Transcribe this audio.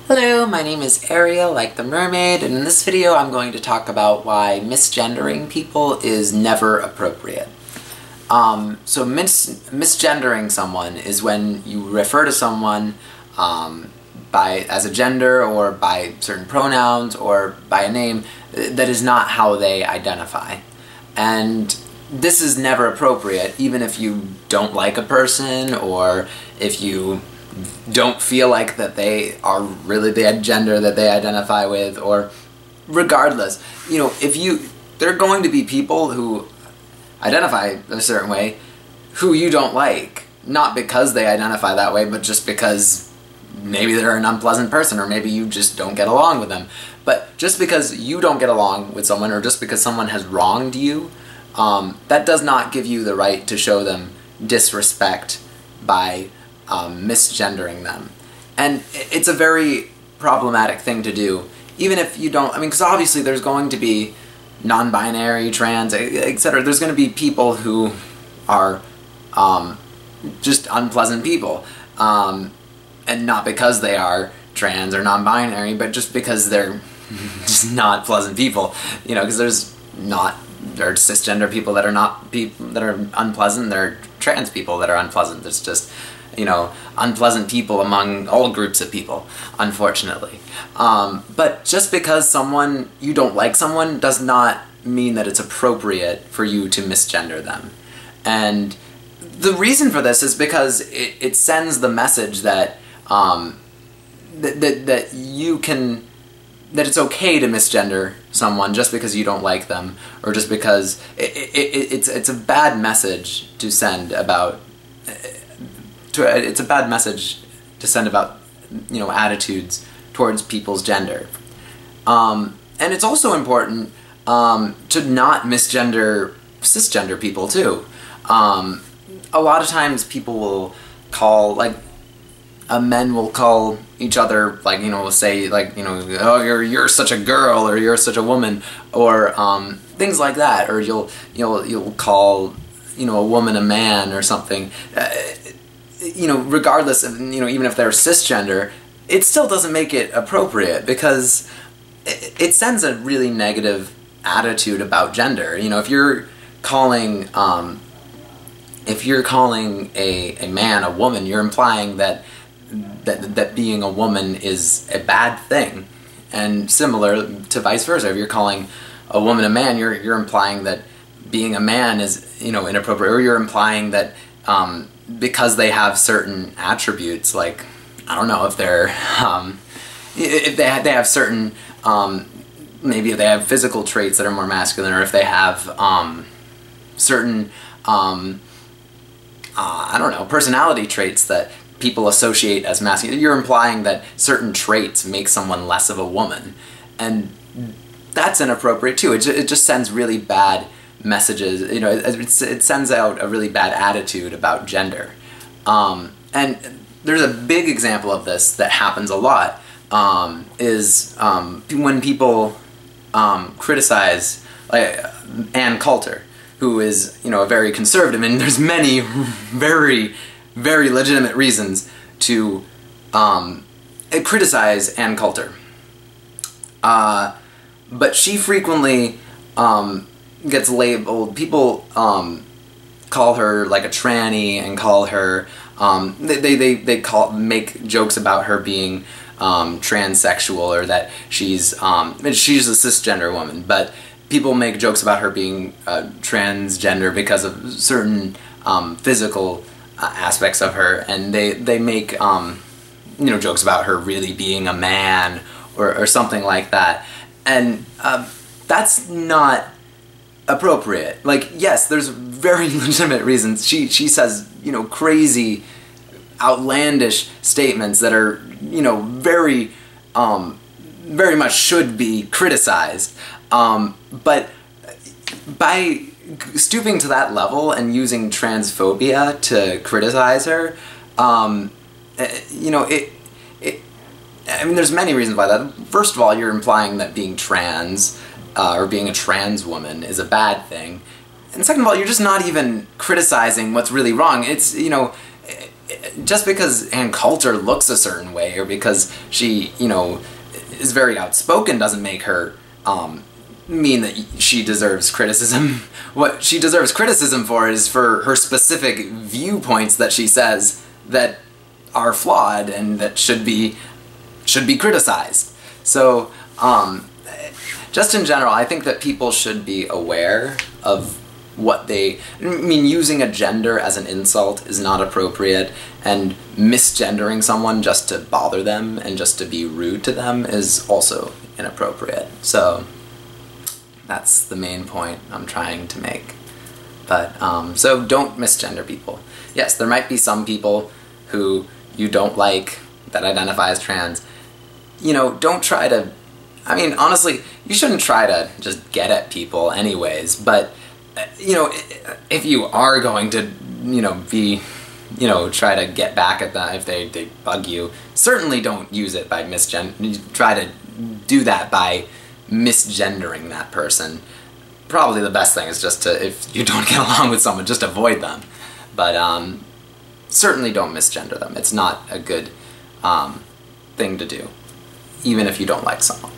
Hello, my name is Ariel, like the mermaid, and in this video I'm going to talk about why misgendering people is never appropriate. Misgendering someone is when you refer to someone as a gender or by certain pronouns or by a name that is not how they identify. And this is never appropriate, even if you don't like a person or if you don't feel like that they are really the gender that they identify with, or regardless. You know, there are going to be people who identify a certain way who you don't like, not because they identify that way, but just because maybe they're an unpleasant person, or maybe you just don't get along with them. But just because you don't get along with someone, or just because someone has wronged you, that does not give you the right to show them disrespect by misgendering them. And it's a very problematic thing to do, even if you don't, because obviously there's going to be non-binary, trans, etc. There's going to be people who are just unpleasant people, and not because they are trans or non-binary, but just because they're just not pleasant people, you know, because there are cisgender people that are unpleasant, there are trans people that are unpleasant. There's just, you know, unpleasant people among all groups of people, unfortunately. But just because you don't like someone does not mean that it's appropriate for you to misgender them. And the reason for this is because it sends the message that that it's okay to misgender someone just because you don't like them, or just because it's a bad message to send about. It's a bad message to send about, you know, attitudes towards people's gender. And it's also important to not misgender cisgender people too. A lot of times people will call, men will call each other, will say, oh, you're such a girl, or you're such a woman, or things like that, or you'll call, a woman a man or something. Regardless of, even if they're cisgender, it still doesn't make it appropriate, because it sends a really negative attitude about gender. If you're calling a man a woman, you're implying that being a woman is a bad thing. And similar to vice versa, if you're calling a woman a man, you're implying that being a man is, inappropriate, or you're implying that because they have certain attributes, I don't know, if they're if they have certain maybe if they have physical traits that are more masculine, or if they have certain I don't know, personality traits that people associate as masculine, you're implying that certain traits make someone less of a woman, and that's inappropriate too. It just sends really bad messages, it sends out a really bad attitude about gender. And there's a big example of this that happens a lot, is when people criticize Ann Coulter, who is, a very conservative, and there's many very, very legitimate reasons to criticize Ann Coulter. But she frequently gets labeled, people call her like a tranny, and call her, make jokes about her being transsexual, or that she's a cisgender woman, but people make jokes about her being transgender because of certain physical aspects of her, and they make jokes about her really being a man, or something like that. And that's not appropriate. Yes, there's very legitimate reasons. She says, crazy, outlandish statements that are, very, very much should be criticized. But by stooping to that level and using transphobia to criticize her, there's many reasons why that. First of all, you're implying that being trans, or being a trans woman, is a bad thing. And second of all, you're just not even criticizing what's really wrong. It's, just because Ann Coulter looks a certain way, or because she, you know, is very outspoken, doesn't make her mean that she deserves criticism. What she deserves criticism for is for her specific viewpoints that she says that are flawed and that should be criticized. So, just in general, I think that people should be aware of what they... I mean, using a gender as an insult is not appropriate, and misgendering someone just to bother them and just to be rude to them is also inappropriate. So, that's the main point I'm trying to make. But, so don't misgender people. Yes, there might be some people who you don't like that identify as trans. You know, don't try to... I mean, honestly, you shouldn't try to just get at people anyways, but, you know, if you are going to, you know, try to get back at them if they bug you, certainly don't use it by try to do that by misgendering that person. Probably the best thing is just to, if you don't get along with someone, just avoid them. But, certainly don't misgender them. It's not a good thing to do, even if you don't like someone.